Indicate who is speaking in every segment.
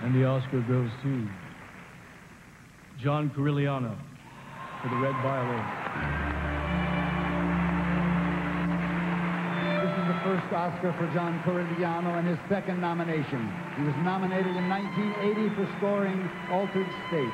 Speaker 1: And the Oscar goes to John Corigliano for the red violin.
Speaker 2: This is the first Oscar for John Corigliano and his second nomination. He was nominated in 1980 for scoring Altered State.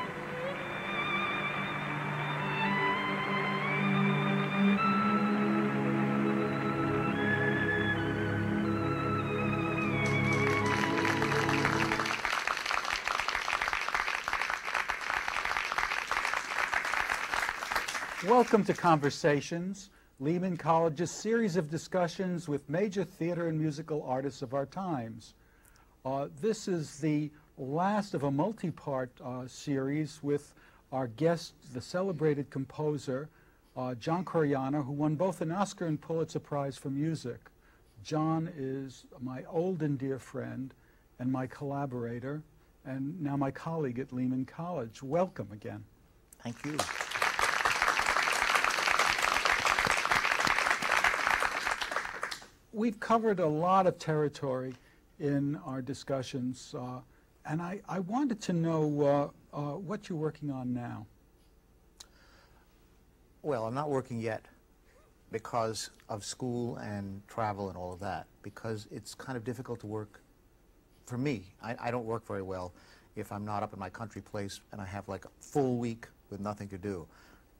Speaker 3: Welcome to Conversations, Lehman College's series of discussions with major theater and musical artists of our times. This is the last of a multi-part series with our guest, the celebrated composer, John Corigliano, who won both an Oscar and Pulitzer Prize for music. John is my old and dear friend and my collaborator, and now my colleague at Lehman College. Welcome again.
Speaker 4: Thank you.
Speaker 3: We've covered a lot of territory in our discussions, and I wanted to know what you're working on now.
Speaker 4: Well, I'm not working yet because of school and travel and all of that, because it's kind of difficult to work for me. I don't work very well if I'm not up in my country place and I have like a full week with nothing to do.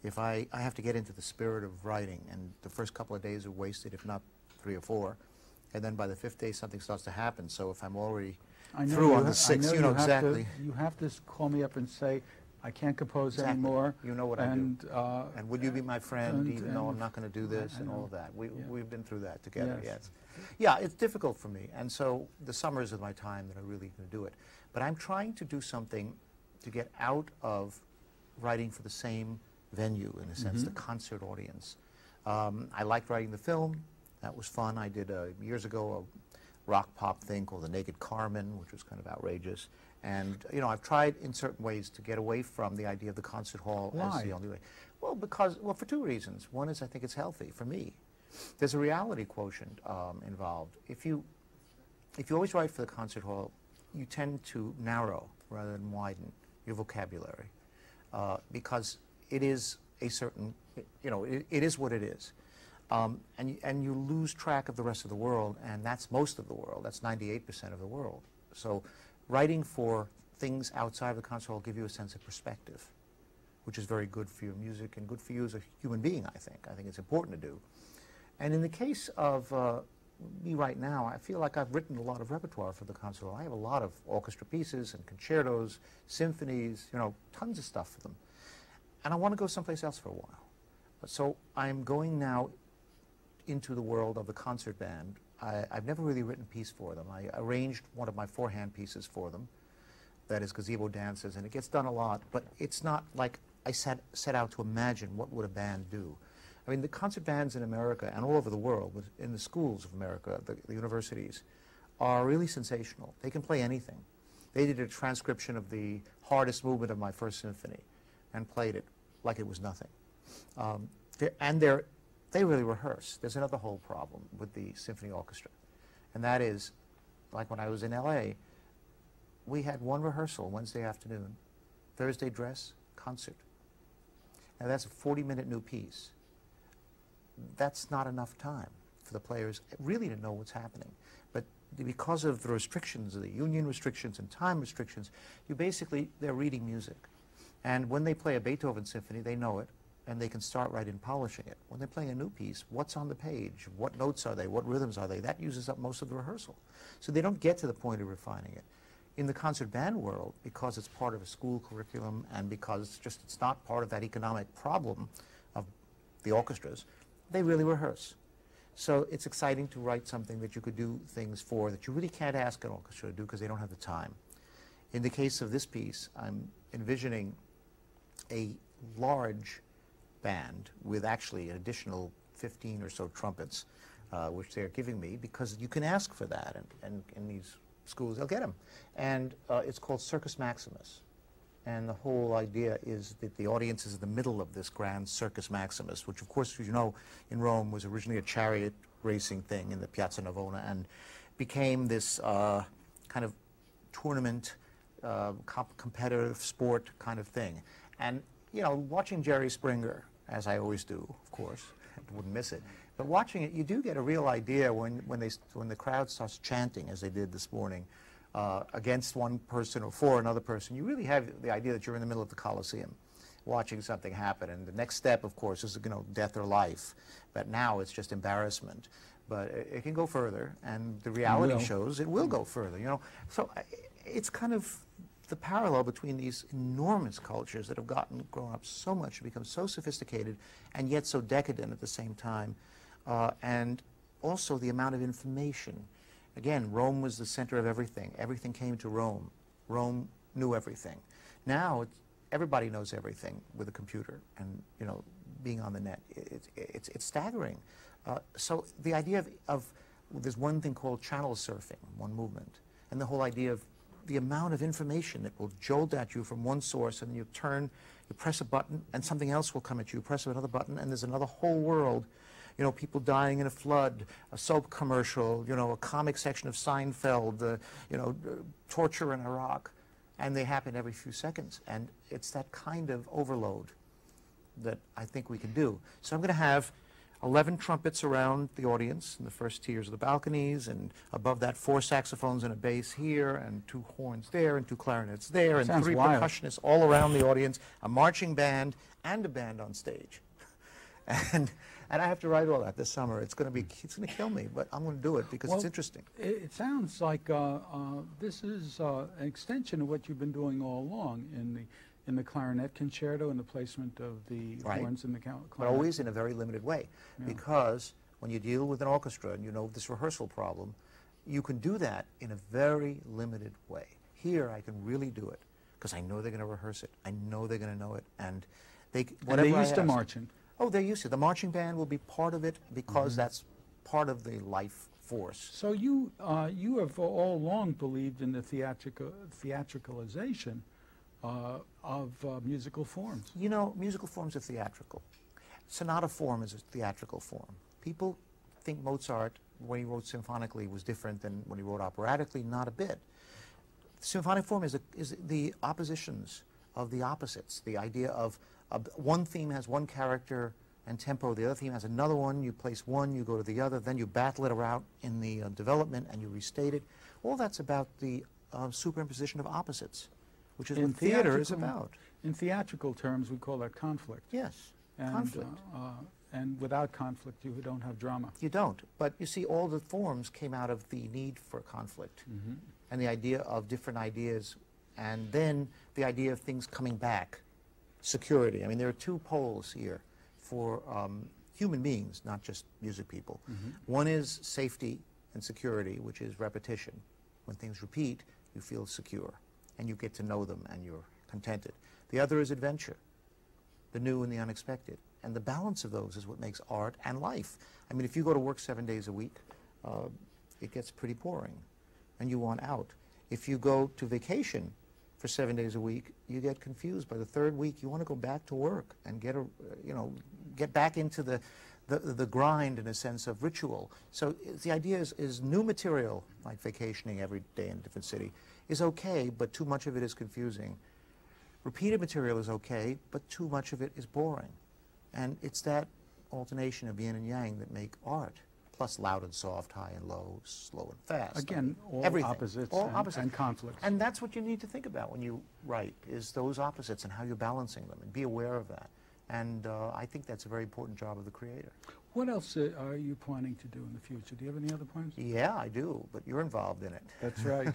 Speaker 4: If I have to get into the spirit of writing, and the first couple of days are wasted, if not 3 or 4, and then by the 5th day something starts to happen. So if I'm already through on the 6th, you know exactly.
Speaker 3: You have to call me up and say, I can't compose anymore.
Speaker 4: You know what I do. And would you be my friend even though I'm not going to do this and all of that? We've been through that together, yes. Yeah, it's difficult for me. And so the summers of my time that are really going to do it. But I'm trying to do something to get out of writing for the same venue, in a sense, the concert audience. I liked writing the film. That was fun. I did years ago a rock pop thing called The Naked Carmen, which was kind of outrageous. And you know, I've tried in certain ways to get away from the idea of the concert hall as the only way. Well, for 2 reasons. One is I think it's healthy for me. There's a reality quotient involved. If you always write for the concert hall, you tend to narrow rather than widen your vocabulary because it is a certain, you know, it is what it is. And you lose track of the rest of the world, and that's most of the world. That's 98% of the world. So writing for things outside of the concert hall will give you a sense of perspective, which is very good for your music and good for you as a human being, I think. I think it's important to do. And in the case of me right now, I feel like I've written a lot of repertoire for the concert hall. I have a lot of orchestra pieces and concertos, symphonies, you know, tons of stuff for them. And I want to go someplace else for a while. So I'm going now into the world of the concert band. I've never really written a piece for them. I arranged one of my 4-hand pieces for them, that is Gazebo Dances, and it gets done a lot, but it's not like I set out to imagine what would a band do. I mean, the concert bands in America and all over the world, in the schools of America, the universities, are really sensational. They can play anything. They did a transcription of the hardest movement of my first symphony and played it like it was nothing. They really rehearse. There's another whole problem with the symphony orchestra, and that is, like when I was in LA, we had 1 rehearsal Wednesday afternoon, Thursday dress, concert. Now that's a 40-minute new piece. That's not enough time for the players really to know what's happening. But because of the restrictions, the union restrictions and time restrictions, they're reading music. And when they play a Beethoven symphony, they know it, and they can start right in polishing it. When they're playing a new piece, what's on the page? What notes are they? What rhythms are they? That uses up most of the rehearsal. So they don't get to the point of refining it. In the concert band world, because it's part of a school curriculum and because it's not part of that economic problem of the orchestras, they really rehearse. So it's exciting to write something that you could do things for that you really can't ask an orchestra to do because they don't have the time. In the case of this piece, I'm envisioning a large band with actually an additional 15 or so trumpets, which they're giving me, because you can ask for that, and in these schools they'll get them. And it's called Circus Maximus. And the whole idea is that the audience is in the middle of this grand Circus Maximus, which of course, as you know, in Rome was originally a chariot racing thing in the Piazza Navona and became this kind of tournament competitive sport kind of thing. And, you know, watching Jerry Springer, as I always do, of course, I wouldn't miss it, but watching it, you do get a real idea when the crowd starts chanting, as they did this morning, against one person or for another person. You really have the idea that you're in the middle of the Coliseum watching something happen, and the next step, of course, is, you know, death or life. But now it's just embarrassment. But it can go further, and the reality shows it will go further, you know. So it's kind of the parallel between these enormous cultures that have grown up so much, become so sophisticated, and yet so decadent at the same time, and also the amount of information. Again, Rome was the center of everything. Everything came to Rome. Rome knew everything. Now everybody knows everything with a computer and, you know, being on the net. It's staggering. So the idea of there's one thing called channel surfing, one movement, and the whole idea of the amount of information that will jolt at you from one source, and you turn, you press a button, and something else will come at you. You press another button, and there's another whole world. You know, people dying in a flood, a soap commercial, you know, a comic section of Seinfeld, you know, torture in Iraq, and they happen every few seconds. And it's that kind of overload that I think we can do. So I'm going to have 11 trumpets around the audience in the first tiers of the balconies, and above that 4 saxophones and a bass here, and 2 horns there, and 2 clarinets there, and 3 percussionists all around the audience, a marching band, and a band on stage. And I have to write all that this summer. It's going to kill me, but I'm going to do it because it's interesting.
Speaker 3: It sounds like this is an extension of what you've been doing all along in the clarinet concerto and the placement of the horns in the clarinet.
Speaker 4: But always in a very limited way, because when you deal with an orchestra and you know this rehearsal problem, you can do that in a very limited way. Here I can really do it because I know they're going to rehearse it. I know they're going to know it, and
Speaker 3: they're used to marching.
Speaker 4: Oh, they're used to it. The marching band will be part of it because that's part of the life force.
Speaker 3: So you have all along believed in the theatricalization of musical forms.
Speaker 4: You know, musical forms are theatrical. Sonata form is a theatrical form. People think Mozart, when he wrote symphonically, was different than when he wrote operatically. Not a bit. Symphonic form is the oppositions of the opposites. The idea of one theme has one character and tempo, the other theme has another one, you place one, you go to the other, then you battle it around in the development and you restate it. All that's about the superimposition of opposites, which is what theater is about.
Speaker 3: In theatrical terms, we call that conflict.
Speaker 4: Yes,
Speaker 3: and,
Speaker 4: conflict.
Speaker 3: And without conflict, you don't have drama.
Speaker 4: You don't. But you see, all the forms came out of the need for conflict and the idea of different ideas, and then the idea of things coming back. Security. I mean, there are 2 poles here for human beings, not just music people. One is safety and security, which is repetition. When things repeat, you feel secure, and you get to know them, and you're contented. The other is adventure, the new and the unexpected. And the balance of those is what makes art and life. I mean, if you go to work 7 days a week, it gets pretty boring, and you want out. If you go to vacation for 7 days a week, you get confused. By the 3rd week, you want to go back to work and get get back into the grind in a sense of ritual. So the idea is new material, like vacationing every day in a different city, is okay, but too much of it is confusing. Repeated material is okay, but too much of it is boring. And it's that alternation of yin and yang that make art. Plus loud and soft, high and low, slow and fast.
Speaker 3: Again, all opposites, and conflicts.
Speaker 4: And that's what you need to think about when you write, is those opposites and how you're balancing them, and be aware of that. And I think that's a very important job of the creator.
Speaker 3: What else are you planning to do in the future? Do you have any other plans?
Speaker 4: Yeah, I do, but you're involved in it.
Speaker 3: That's right.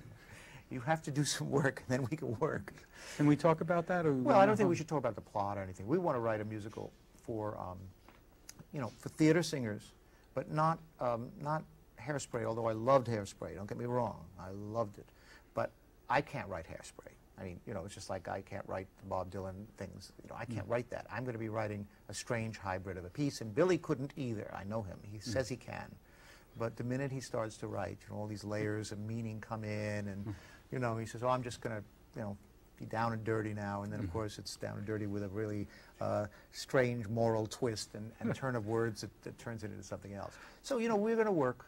Speaker 4: You have to do some work, and then we can work.
Speaker 3: Can we talk about that? Or
Speaker 4: well, I don't think we should talk about the plot or anything. We want to write a musical for, for theater singers, but not Hairspray, although I loved Hairspray. Don't get me wrong. I loved it. But I can't write Hairspray. I mean, it's just like I can't write the Bob Dylan things. I can't write that. I'm going to be writing a strange hybrid of a piece, and Billy couldn't either. I know him. He says he can. But the minute he starts to write, all these layers of meaning come in, and, he says, oh, I'm just going to, be down and dirty now, and then, of course, it's down and dirty with a really strange moral twist and turn of words that turns it into something else. So, we're going to work.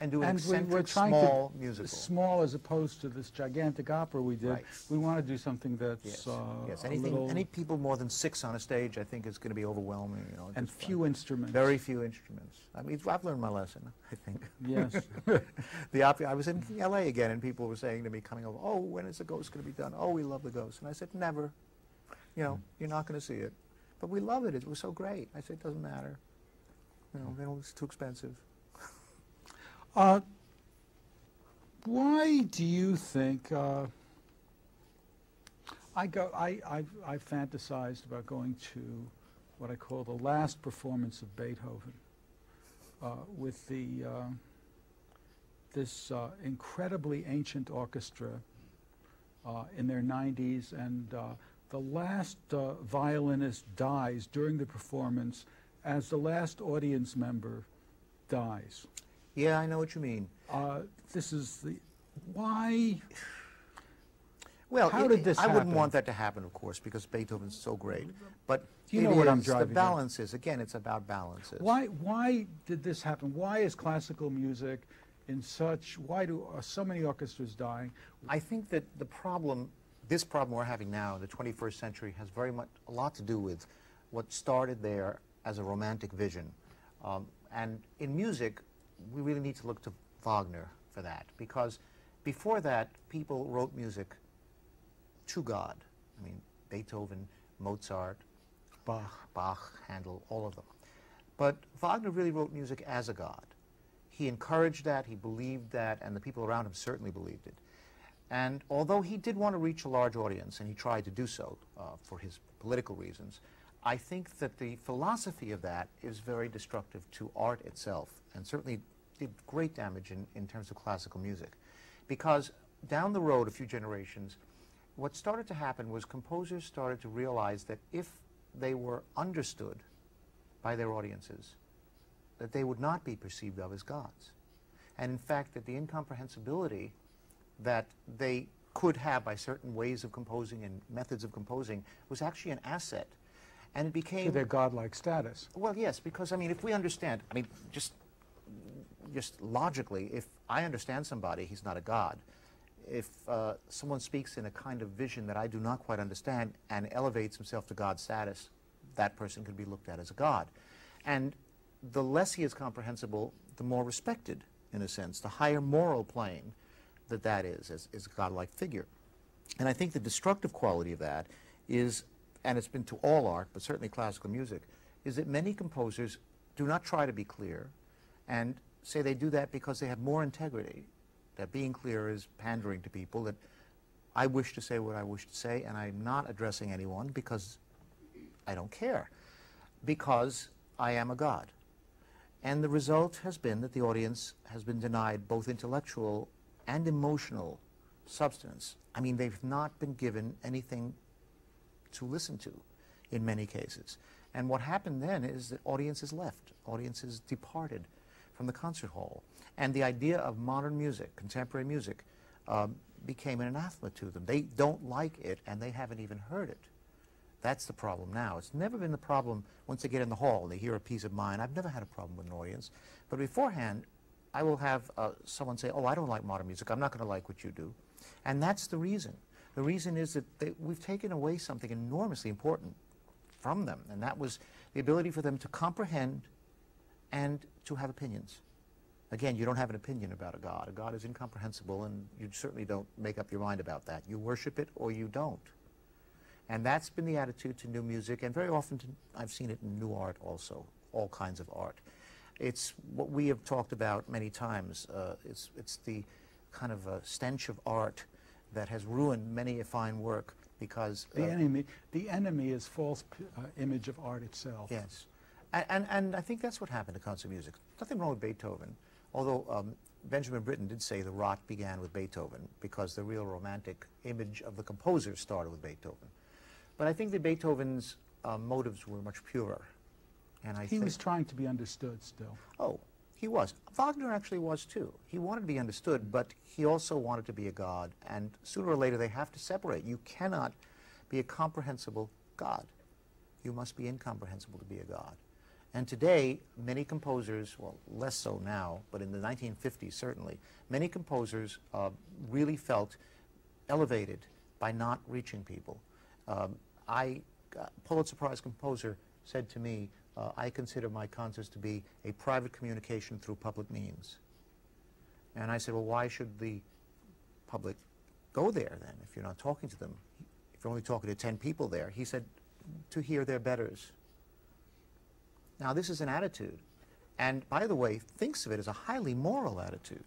Speaker 4: And do an
Speaker 3: and
Speaker 4: eccentric,
Speaker 3: we're trying
Speaker 4: small
Speaker 3: to,
Speaker 4: musical.
Speaker 3: small as opposed to this gigantic opera we did.
Speaker 4: Right.
Speaker 3: We want to do something that's
Speaker 4: Yes. Yes.
Speaker 3: a
Speaker 4: Anything,
Speaker 3: little,
Speaker 4: any people more than 6 on a stage, I think, is going to be overwhelming. You know,
Speaker 3: and
Speaker 4: just
Speaker 3: few instruments.
Speaker 4: Very few instruments. I mean, I've learned my lesson, I think.
Speaker 3: Yes.
Speaker 4: I was in L.A. again, and people were saying to me, coming over, "Oh, when is the Ghost going to be done? Oh, we love the Ghost." And I said, "Never. You know, you're not going to see it, but we love it. It was so great." I said, "It doesn't matter. You know, it's too expensive."
Speaker 3: Why do you think I fantasized about going to what I call the last performance of Beethoven with this incredibly ancient orchestra in their 90s, and the last violinist dies during the performance as the last audience member dies.
Speaker 4: Yeah, I know what you mean.
Speaker 3: This is the why.
Speaker 4: Well,
Speaker 3: how did this happen?
Speaker 4: I wouldn't want that to happen, of course, because Beethoven's so great. But
Speaker 3: you know what I'm driving at.
Speaker 4: The balances. Again, it's about balances.
Speaker 3: Why did this happen? Why is classical music in such? Why are so many orchestras dying?
Speaker 4: I think that the problem, this problem we're having now in the 21st century, has very much a lot to do with what started there as a romantic vision. And in music, we really need to look to Wagner for that, because before that, people wrote music to God. I mean, Beethoven, Mozart, Bach, Handel, all of them. But Wagner really wrote music as a god. He encouraged that, he believed that, and the people around him certainly believed it. And although he did want to reach a large audience, and he tried to do so for his political reasons, I think that the philosophy of that is very destructive to art itself, and certainly did great damage in terms of classical music. Because down the road, a few generations, what started to happen was composers started to realize that if they were understood by their audiences, that they would not be perceived of as gods. And in fact, that the incomprehensibility that they could have by certain ways of composing and methods of composing was actually an asset. And it became...
Speaker 3: to their godlike status.
Speaker 4: Well, yes, because, I mean, if we understand, I mean, just logically, if I understand somebody, he's not a god. If someone speaks in a kind of vision that I do not quite understand and elevates himself to God status, that person could be looked at as a god. And the less he is comprehensible, the more respected, in a sense, the higher moral plane that is as a godlike figure. And I think the destructive quality of that is, and it's been to all art, but certainly classical music, is that many composers do not try to be clear and say they do that because they have more integrity, that being clear is pandering to people, that I wish to say what I wish to say, and I'm not addressing anyone because I don't care, because I am a god. And the result has been that the audience has been denied both intellectual and emotional substance. I mean, they've not been given anything to listen to in many cases. And what happened then is that audiences left, audiences departed from the concert hall. And the idea of modern music, contemporary music, became an anathema to them. They don't like it, and they haven't even heard it. That's the problem now. It's never been the problem once they get in the hall and they hear a piece of mine. I've never had a problem with an audience. But beforehand, I will have someone say, "Oh, I don't like modern music. I'm not going to like what you do." And that's the reason. The reason is that we've taken away something enormously important from them, and that was the ability for them to comprehend and to have opinions. Again, you don't have an opinion about a god. A god is incomprehensible, and you certainly don't make up your mind about that. You worship it or you don't. And that's been the attitude to new music, and very often I've seen it in new art also, all kinds of art. It's what we have talked about many times. It's the kind of stench of art that has ruined many a fine work, because
Speaker 3: the enemy is false image of art itself.
Speaker 4: Yes, and I think that's what happened to concert music. Nothing wrong with Beethoven, although Benjamin Britten did say the rot began with Beethoven, because the real romantic image of the composer started with Beethoven. But I think that Beethoven's motives were much purer. And he
Speaker 3: was trying to be understood still.
Speaker 4: Oh, he was. Wagner actually was too. He wanted to be understood, but he also wanted to be a god. And sooner or later they have to separate. You cannot be a comprehensible god. You must be incomprehensible to be a god. And today, many composers, well, less so now, but in the 1950s certainly, many composers really felt elevated by not reaching people. Pulitzer Prize composer said to me, I consider my concerts to be a private communication through public means. And I said, well, why should the public go there then if you're not talking to them? If you're only talking to 10 people there. He said, to hear their betters. Now, this is an attitude, and by the way, thinks of it as a highly moral attitude.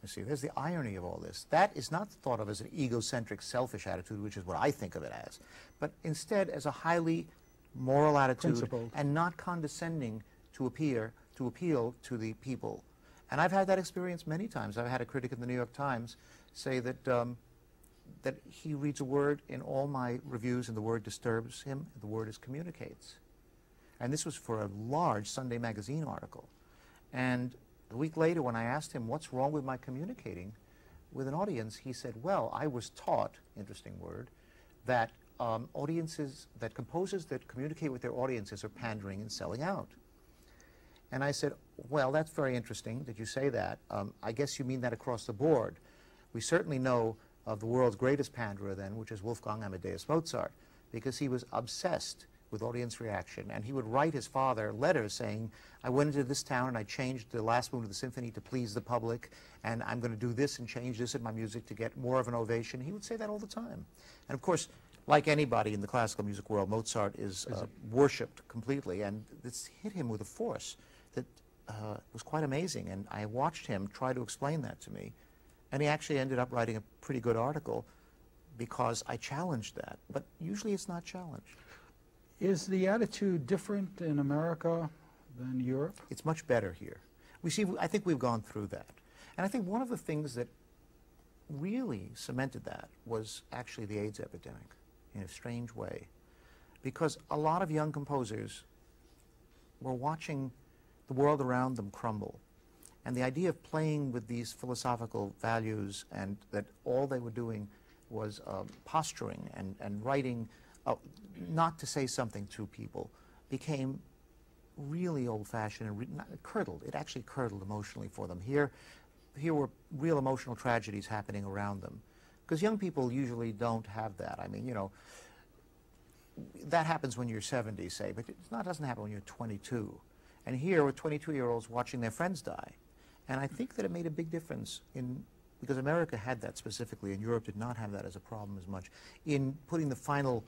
Speaker 4: You see, there's the irony of all this. That is not thought of as an egocentric, selfish attitude, which is what I think of it as, but instead as a highly moral attitude,
Speaker 3: principled, and
Speaker 4: not condescending to appeal to the people. And I've had that experience many times. I've had a critic in the New York Times say that that he reads a word in all my reviews and the word disturbs him, the word is communicates. And this was for a large Sunday magazine article. And a week later, when I asked him, what's wrong with my communicating with an audience, he said, well, I was taught, interesting word, that that composers that communicate with their audiences are pandering and selling out. And I said, well, that's very interesting that you say that. I guess you mean that across the board. We certainly know of the world's greatest panderer then, which is Wolfgang Amadeus Mozart, because he was obsessed with audience reaction, and he would write his father letters saying, I went into this town and I changed the last movement of the symphony to please the public, and I'm going to do this and change this in my music to get more of an ovation. He would say that all the time. And of course, like anybody in the classical music world, Mozart is worshipped completely, and this hit him with a force that was quite amazing, and I watched him try to explain that to me, and he actually ended up writing a pretty good article because I challenged that, but usually it's not challenged.
Speaker 3: Is the attitude different in America than Europe?
Speaker 4: It's much better here. I think we've gone through that. And I think one of the things that really cemented that was actually the AIDS epidemic in a strange way. Because a lot of young composers were watching the world around them crumble. And the idea of playing with these philosophical values and that all they were doing was posturing and writing not to say something to people became really old-fashioned and curdled. It actually curdled emotionally for them. Here were real emotional tragedies happening around them. Because young people usually don't have that. I mean, you know, that happens when you're 70, say, but it doesn't happen when you're 22. And here were 22-year-olds watching their friends die. And I think that it made a big difference because America had that specifically, and Europe did not have that as a problem as much, in putting the final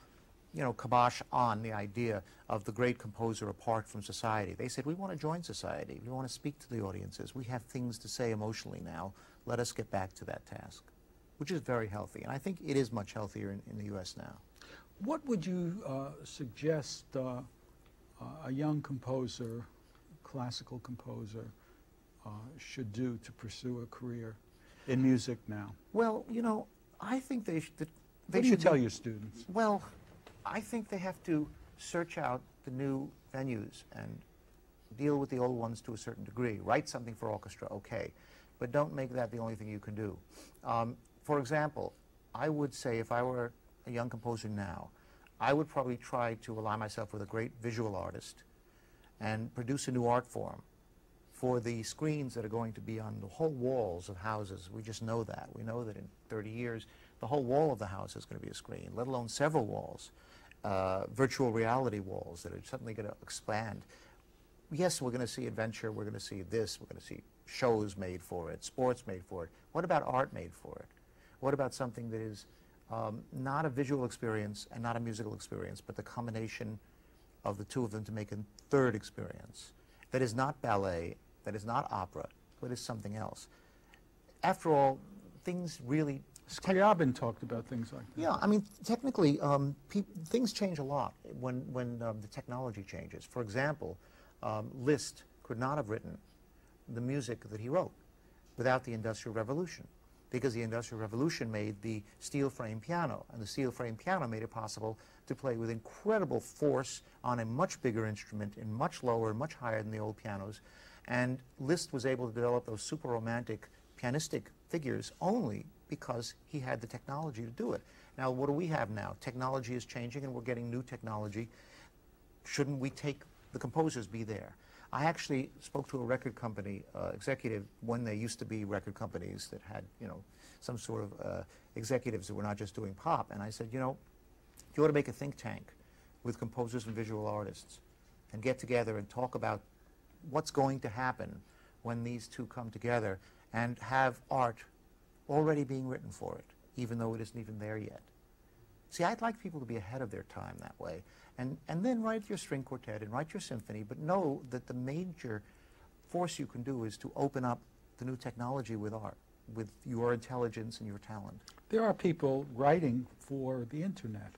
Speaker 4: kibosh on the idea of the great composer apart from society. They said, we want to join society. We want to speak to the audiences. We have things to say emotionally now. Let us get back to that task, which is very healthy. And I think it is much healthier in the U.S. now.
Speaker 3: What would you suggest a young composer, classical composer, should do to pursue a career in music now? Well,
Speaker 4: I think they should...
Speaker 3: What do you tell your students?
Speaker 4: Well, I think they have to search out the new venues and deal with the old ones to a certain degree. Write something for orchestra, okay, but don't make that the only thing you can do. For example, I would say if I were a young composer now, I would probably try to ally myself with a great visual artist and produce a new art form for the screens that are going to be on the whole walls of houses. We just know that. We know that in 30 years, the whole wall of the house is going to be a screen, let alone several walls. Virtual reality walls that are suddenly going to expand. Yes, we're going to see adventure, we're going to see this, we're going to see shows made for it, sports made for it. What about art made for it? What about something that is not a visual experience and not a musical experience, but the combination of the two of them to make a third experience that is not ballet, that is not opera, but is something else? After all, things really...
Speaker 3: Scriabin talked about things like that.
Speaker 4: Yeah, I mean, technically, things change a lot when the technology changes. For example, Liszt could not have written the music that he wrote without the Industrial Revolution, because the Industrial Revolution made the steel frame piano, and the steel frame piano made it possible to play with incredible force on a much bigger instrument and much lower, much higher than the old pianos. And Liszt was able to develop those super romantic pianistic figures only because he had the technology to do it. Now, what do we have now? Technology is changing and we're getting new technology. Shouldn't we take the composers be there. I actually spoke to a record company executive when they used to be record companies that had, you know, some sort of executives that were not just doing pop. And I said, you know, you ought to make a think tank with composers and visual artists and get together and talk about what's going to happen when these two come together and have art already being written for it, even though it isn't even there yet. See, I'd like people to be ahead of their time that way. And then write your string quartet and write your symphony, but know that the major force you can do is to open up the new technology with art, with your intelligence and your talent.
Speaker 3: There are people writing for the internet.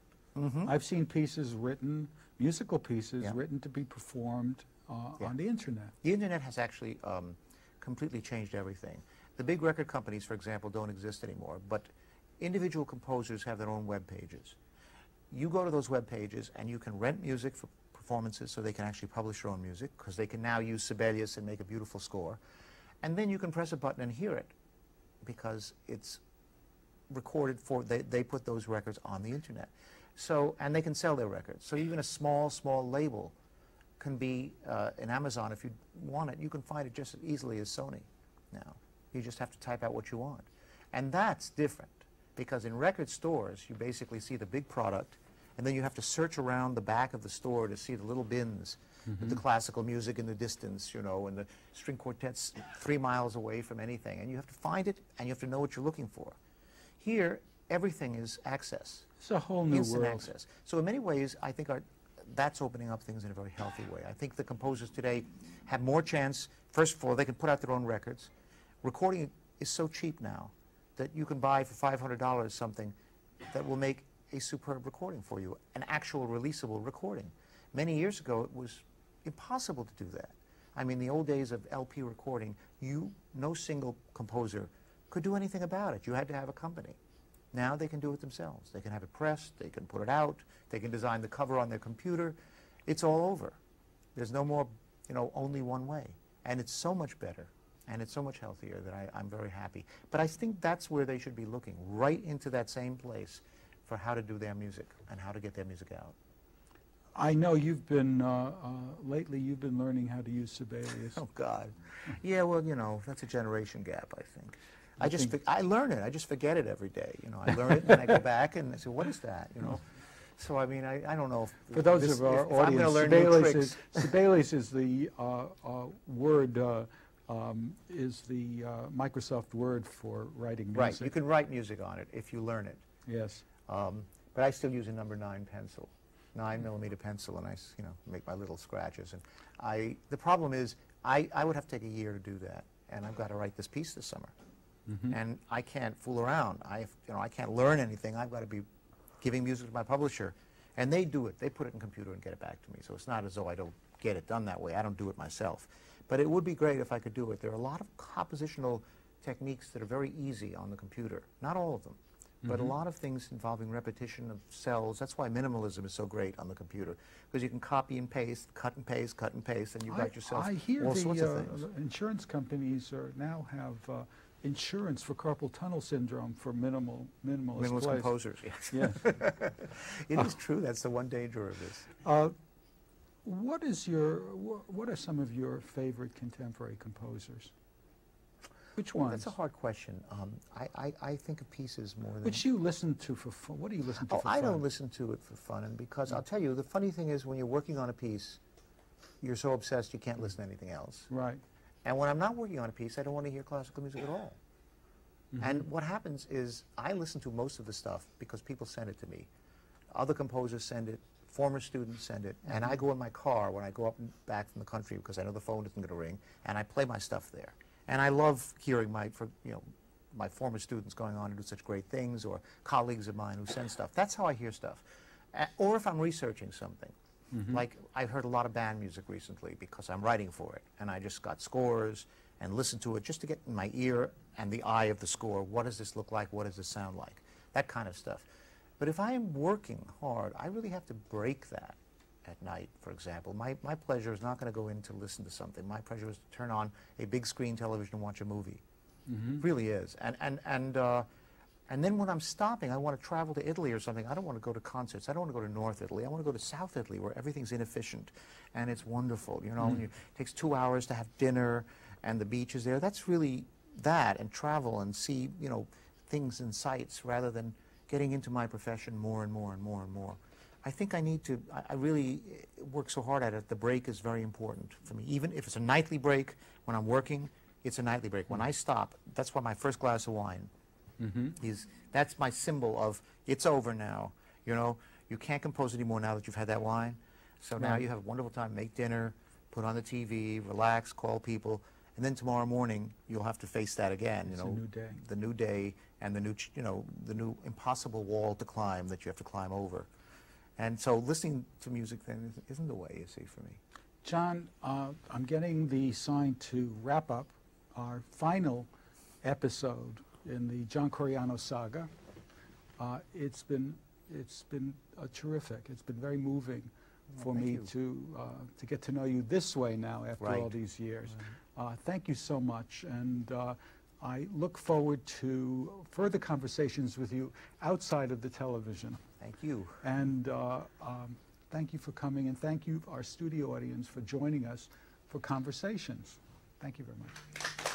Speaker 3: I've seen pieces written, musical pieces written to be performed on the internet.
Speaker 4: The internet has actually completely changed everything. The big record companies, for example, don't exist anymore, but individual composers have their own web pages. You go to those web pages and you can rent music for performances so they can actually publish their own music, because they can now use Sibelius and make a beautiful score. And then you can press a button and hear it, because it's recorded for, they put those records on the internet. So, and they can sell their records. So even a small label can be in Amazon. If you want it, you can find it just as easily as Sony now. You just have to type out what you want. And that's different, because in record stores, you basically see the big product, and then you have to search around the back of the store to see the little bins with the classical music in the distance, you know, and the string quartets 3 miles away from anything. And you have to find it, and you have to know what you're looking for. Here, everything is access.
Speaker 3: It's a whole new
Speaker 4: instant
Speaker 3: world.
Speaker 4: access. So in many ways, I think that's opening up things in a very healthy way. I think the composers today have more chance. First of all, they can put out their own records. Recording is so cheap now that you can buy for $500 something that will make a superb recording for you, an actual releasable recording. Many years ago, it was impossible to do that. I mean, the old days of LP recording, no single composer could do anything about it. You had to have a company. Now they can do it themselves. They can have it pressed, they can put it out, they can design the cover on their computer. It's all over. There's no more, you know, only one way. And it's so much better, and it's so much healthier that I'm very happy. But I think that's where they should be looking, right into that same place for how to do their music and how to get their music out.
Speaker 3: I know you've been, lately you've been learning how to use Sibelius.
Speaker 4: Oh, God. Yeah, well, you know, that's a generation gap, I think. I learn it. I just forget it every day. You know, I learn it and I go back and I say, what is that? You know. So I mean, I don't know if
Speaker 3: for those of our audience, Sibelius is the word is the Microsoft word for writing music.
Speaker 4: Right. You can write music on it if you learn it.
Speaker 3: Yes.
Speaker 4: But I still use a number 9 pencil, 9mm pencil, and I make my little scratches. And the problem is I would have to take a year to do that, and I've got to write this piece this summer. And I can't fool around. I can't learn anything. I've got to be giving music to my publisher, and they do it. They put it in computer and get it back to me. So it's not as though I don't get it done that way. I don't do it myself. But it would be great if I could do it. There are a lot of compositional techniques that are very easy on the computer. Not all of them, but a lot of things involving repetition of cells. That's why minimalism is so great on the computer, because you can copy and paste, cut and paste, cut and paste, and you've got yourself all sorts of things.
Speaker 3: Insurance companies now have insurance for carpal tunnel syndrome for minimalist
Speaker 4: composers. Yes. It is true. That's the one danger of this.
Speaker 3: What are some of your favorite contemporary composers? Which ones?
Speaker 4: That's a hard question. I think of pieces more than...
Speaker 3: Which you listen to for fun? What do you listen to for fun?
Speaker 4: I don't listen to it for fun, and because I'll tell you, the funny thing is when you're working on a piece, you're so obsessed you can't listen to anything else.
Speaker 3: Right.
Speaker 4: And when I'm not working on a piece, I don't want to hear classical music at all. And what happens is I listen to most of the stuff because people send it to me. Other composers send it, former students send it, and I go in my car when I go up and back from the country because I know the phone isn't going to ring, and I play my stuff there. And I love hearing my former students going on to do such great things, or colleagues of mine who send stuff. That's how I hear stuff. Or if I'm researching something. Like I heard a lot of band music recently because I'm writing for it, and I just got scores and listened to it just to get in my ear and the eye of the score. What does this look like? What does this sound like? That kind of stuff. But if I am working hard, I really have to break that at night, for example. My pleasure is not going to go in to listen to something. My pleasure is to turn on a big screen television and watch a movie. It really is. And And then when I'm stopping, I want to travel to Italy or something. I don't want to go to concerts. I don't want to go to North Italy. I want to go to South Italy where everything's inefficient and it's wonderful. You know, it takes 2 hours to have dinner and the beach is there. That's really that, and travel and see, you know, things and sights rather than getting into my profession more and more and more and more. I think I need to, I really work so hard at it. The break is very important for me. Even if it's a nightly break, when I'm working, it's a nightly break. When I stop, that's why my first glass of wine is, that's my symbol of it's over now. You know, you can't compose anymore now that you've had that wine. So now you have a wonderful time, make dinner, put on the TV, relax, call people, and then tomorrow morning you'll have to face that again. You know,
Speaker 3: a new day.
Speaker 4: The new day and the new, you know, the new impossible wall to climb that you have to climb over. And so listening to music then isn't the way, you see, for me.
Speaker 3: John, I'm getting the sign to wrap up our final episode in the John Corigliano saga. It's been terrific. It's been very moving for me to get to know you this way now after all these years. Thank you so much, and I look forward to further conversations with you outside of the television.
Speaker 4: Thank you.
Speaker 3: And thank you for coming, and thank you, our studio audience, for joining us for conversations. Thank you very much.